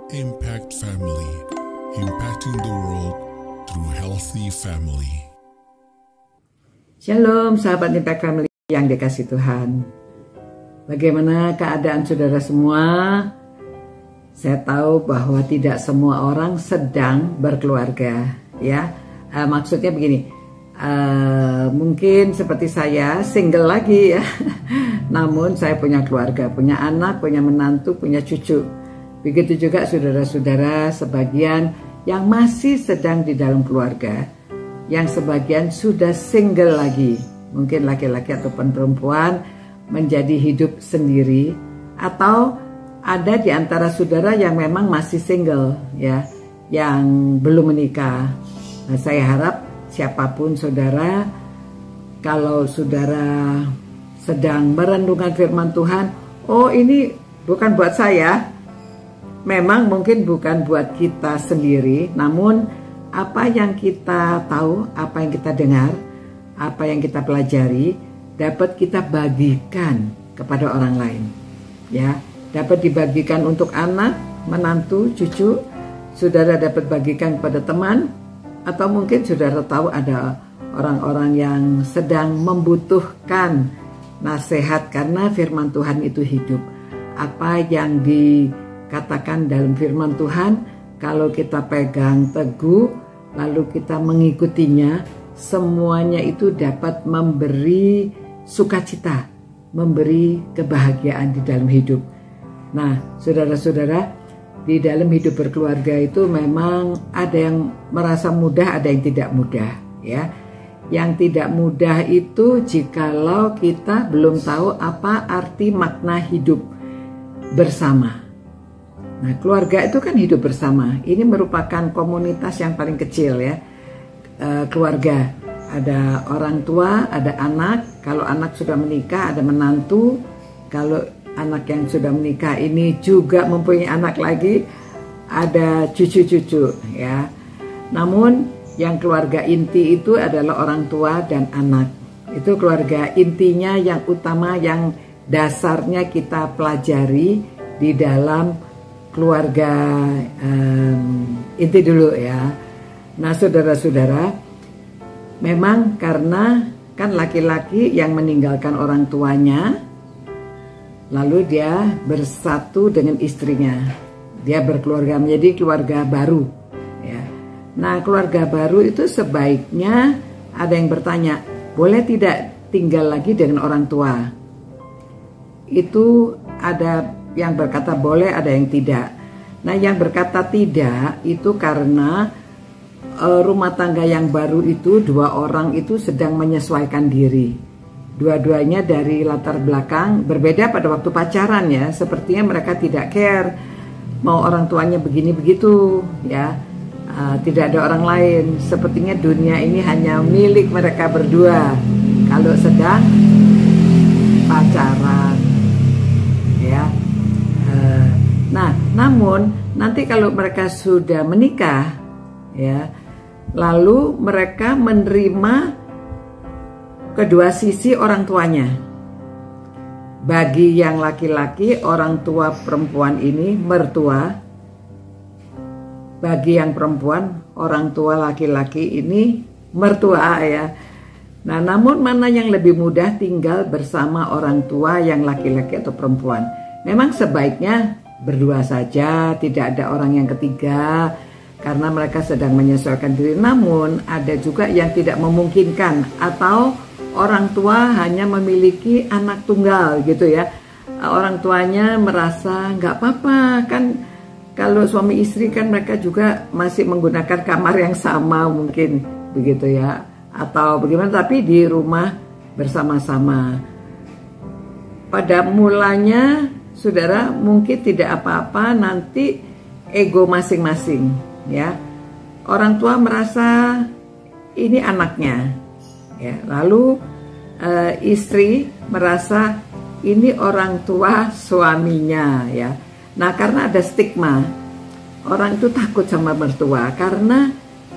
Impact Family, impacting the world through healthy family. Shalom sahabat Impact Family yang dikasihi Tuhan. Bagaimana keadaan saudara semua? Saya tahu bahwa tidak semua orang sedang berkeluarga, ya. Maksudnya begini, mungkin seperti saya single lagi ya. Namun saya punya keluarga, punya anak, punya menantu, punya cucu. Begitu juga saudara-saudara sebagian yang masih sedang di dalam keluarga, yang sebagian sudah single lagi, mungkin laki-laki ataupun perempuan menjadi hidup sendiri, atau ada di antara saudara yang memang masih single ya, yang belum menikah. Nah, saya harap siapapun saudara, kalau saudara sedang merenungkan firman Tuhan, oh ini bukan buat saya. Memang mungkin bukan buat kita sendiri, namun apa yang kita tahu, apa yang kita dengar, apa yang kita pelajari dapat kita bagikan kepada orang lain. Ya, dapat dibagikan untuk anak, menantu, cucu. Saudara dapat bagikan kepada teman, atau mungkin saudara tahu ada orang-orang yang sedang membutuhkan nasihat karena firman Tuhan itu hidup. Apa yang dikatakan dalam firman Tuhan, kalau kita pegang teguh lalu kita mengikutinya, semuanya itu dapat memberi sukacita, memberi kebahagiaan di dalam hidup. Nah, saudara-saudara, di dalam hidup berkeluarga itu memang ada yang merasa mudah, ada yang tidak mudah, ya. Yang tidak mudah itu jikalau kita belum tahu apa arti makna hidup bersama. Nah, keluarga itu kan hidup bersama. Ini merupakan komunitas yang paling kecil ya. Keluarga, ada orang tua, ada anak. Kalau anak sudah menikah, ada menantu. Kalau anak yang sudah menikah ini juga mempunyai anak lagi, ada cucu-cucu ya. Namun yang keluarga inti itu adalah orang tua dan anak. Itu keluarga intinya yang utama, yang dasarnya kita pelajari di dalam keluarga inti dulu ya. Nah, saudara-saudara, memang karena kan laki-laki yang meninggalkan orang tuanya, lalu dia bersatu dengan istrinya, dia berkeluarga menjadi keluarga baru ya. Nah, keluarga baru itu sebaiknya, ada yang bertanya, boleh tidak tinggal lagi dengan orang tua? Itu ada yang berkata boleh, ada yang tidak. Nah, yang berkata tidak itu karena rumah tangga yang baru itu, dua orang itu sedang menyesuaikan diri. Dua-duanya dari latar belakang berbeda pada waktu pacaran ya. Sepertinya mereka tidak care mau orang tuanya begini begitu ya. Tidak ada orang lain. Sepertinya dunia ini hanya milik mereka berdua kalau sedang pacaran ya. Nah, namun nanti kalau mereka sudah menikah ya, lalu mereka menerima kedua sisi orang tuanya. Bagi yang laki-laki, orang tua perempuan ini mertua. Bagi yang perempuan, orang tua laki-laki ini mertua ya. Nah, namun mana yang lebih mudah tinggal bersama orang tua yang laki-laki atau perempuan? Memang sebaiknya berdua saja, tidak ada orang yang ketiga, karena mereka sedang menyesuaikan diri. Namun ada juga yang tidak memungkinkan, atau orang tua hanya memiliki anak tunggal gitu ya. Orang tuanya merasa nggak apa-apa kan, kalau suami istri kan mereka juga masih menggunakan kamar yang sama mungkin begitu ya, atau bagaimana, tapi di rumah bersama-sama. Pada mulanya saudara mungkin tidak apa-apa, nanti ego masing-masing ya. Orang tua merasa ini anaknya ya, lalu istri merasa ini orang tua suaminya ya. Nah, karena ada stigma, orang itu takut sama mertua karena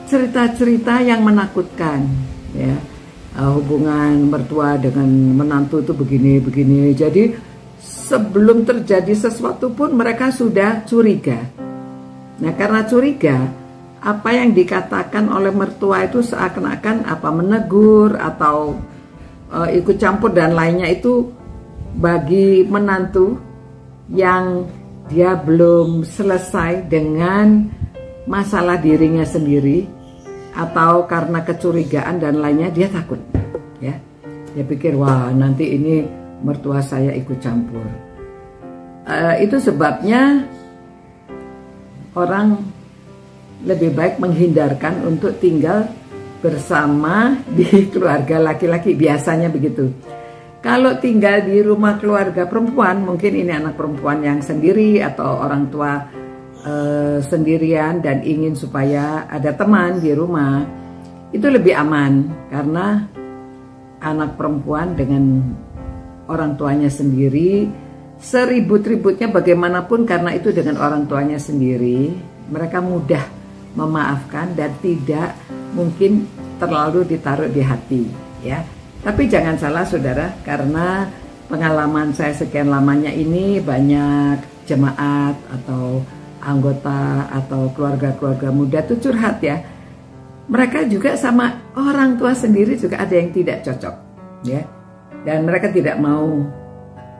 cerita-cerita yang menakutkan ya. Hubungan mertua dengan menantu itu begini-begini. Jadi sebelum terjadi sesuatu pun mereka sudah curiga. Nah, karena curiga, apa yang dikatakan oleh mertua itu seakan-akan menegur atau ikut campur dan lainnya, itu bagi menantu yang dia belum selesai dengan masalah dirinya sendiri atau karena kecurigaan dan lainnya, dia takut, ya. Dia pikir, wah, nanti ini mertua saya ikut campur. Itu sebabnya orang lebih baik menghindarkan untuk tinggal bersama di keluarga laki-laki, biasanya begitu. Kalau tinggal di rumah keluarga perempuan, mungkin ini anak perempuan yang sendiri atau orang tua sendirian dan ingin supaya ada teman di rumah, itu lebih aman karena anak perempuan dengan orang tuanya sendiri, seribut-ributnya bagaimanapun karena itu dengan orang tuanya sendiri, mereka mudah memaafkan dan tidak mungkin terlalu ditaruh di hati, ya. Tapi jangan salah saudara, karena pengalaman saya sekian lamanya ini, banyak jemaat atau anggota atau keluarga-keluarga muda tuh curhat, ya. Mereka juga sama orang tua sendiri juga ada yang tidak cocok, ya. Dan mereka tidak mau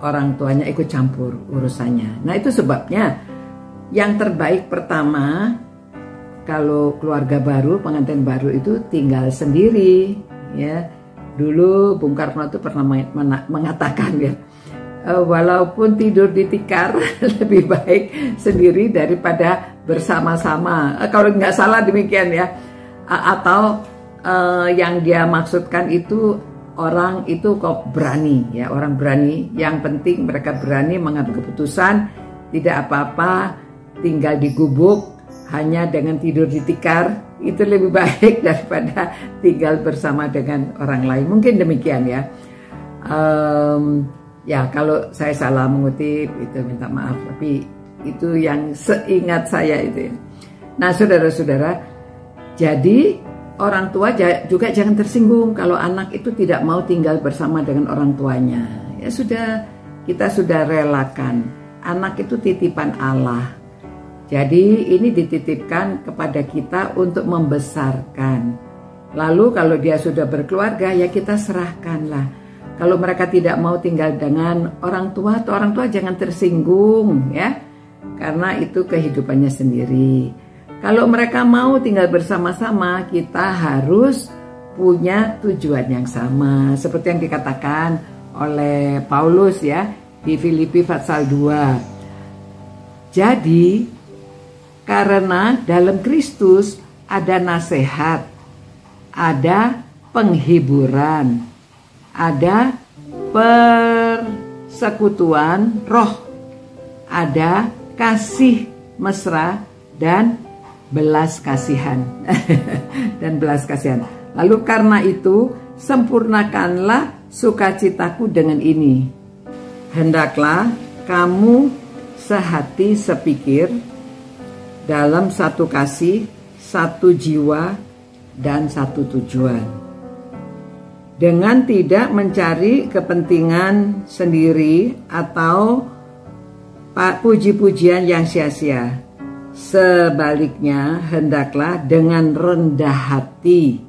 orang tuanya ikut campur urusannya. Nah, itu sebabnya yang terbaik pertama, kalau keluarga baru, pengantin baru itu tinggal sendiri, ya. Dulu Bung Karno itu pernah mengatakan, ya, walaupun tidur di tikar lebih baik sendiri daripada bersama-sama. Kalau nggak salah demikian, ya. Atau yang dia maksudkan itu orang itu kok berani, ya, orang berani. Yang penting mereka berani mengambil keputusan, tidak apa-apa tinggal di gubuk hanya dengan tidur di tikar, itu lebih baik daripada tinggal bersama dengan orang lain. Mungkin demikian, ya. Ya, kalau saya salah mengutip itu minta maaf, tapi itu yang seingat saya itu. Nah, saudara-saudara, jadi orang tua juga jangan tersinggung kalau anak itu tidak mau tinggal bersama dengan orang tuanya. Ya sudah, kita sudah relakan. Anak itu titipan Allah. Jadi ini dititipkan kepada kita untuk membesarkan. Lalu kalau dia sudah berkeluarga, ya kita serahkanlah. Kalau mereka tidak mau tinggal dengan orang tua, atau orang tua jangan tersinggung, ya. Karena itu kehidupannya sendiri. Kalau mereka mau tinggal bersama-sama, kita harus punya tujuan yang sama. Seperti yang dikatakan oleh Paulus, ya, di Filipi pasal 2. Jadi, karena dalam Kristus ada nasihat, ada penghiburan, ada persekutuan roh, ada kasih mesra dan belas kasihan. Dan belas kasihan. Lalu karena itu sempurnakanlah sukacitaku dengan ini. Hendaklah kamu sehati sepikir, dalam satu kasih, satu jiwa, dan satu tujuan. Dengan tidak mencari kepentingan sendiri atau puji-pujian yang sia-sia. Sebaliknya, hendaklah dengan rendah hati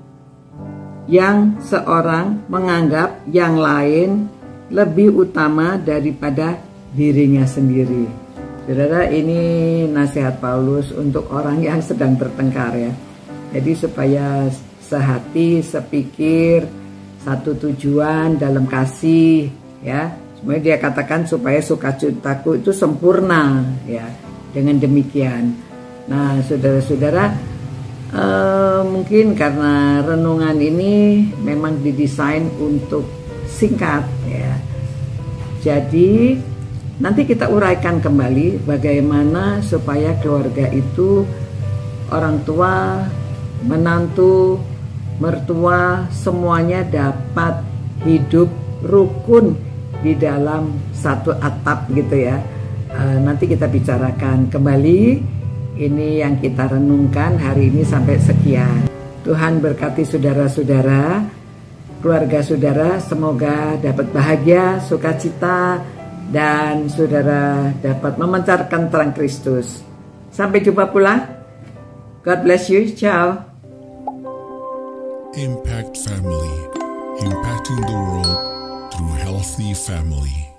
yang seorang menganggap yang lain lebih utama daripada dirinya sendiri. Saudara, ini nasihat Paulus untuk orang yang sedang bertengkar, ya. Jadi supaya sehati, sepikir, satu tujuan dalam kasih, ya. Semuanya dia katakan supaya sukacitaku itu sempurna, ya. Dengan demikian. Nah, saudara-saudara, mungkin karena renungan ini memang didesain untuk singkat, ya. Jadi nanti kita uraikan kembali bagaimana supaya keluarga itu, orang tua, menantu, mertua, semuanya dapat hidup rukun di dalam satu atap, gitu, ya. Nanti kita bicarakan kembali. Ini yang kita renungkan hari ini sampai sekian. Tuhan berkati saudara-saudara, keluarga saudara, semoga dapat bahagia, sukacita, dan saudara dapat memancarkan terang Kristus. Sampai jumpa pula. God bless you. Ciao. Impact Family, impacting the world through healthy family.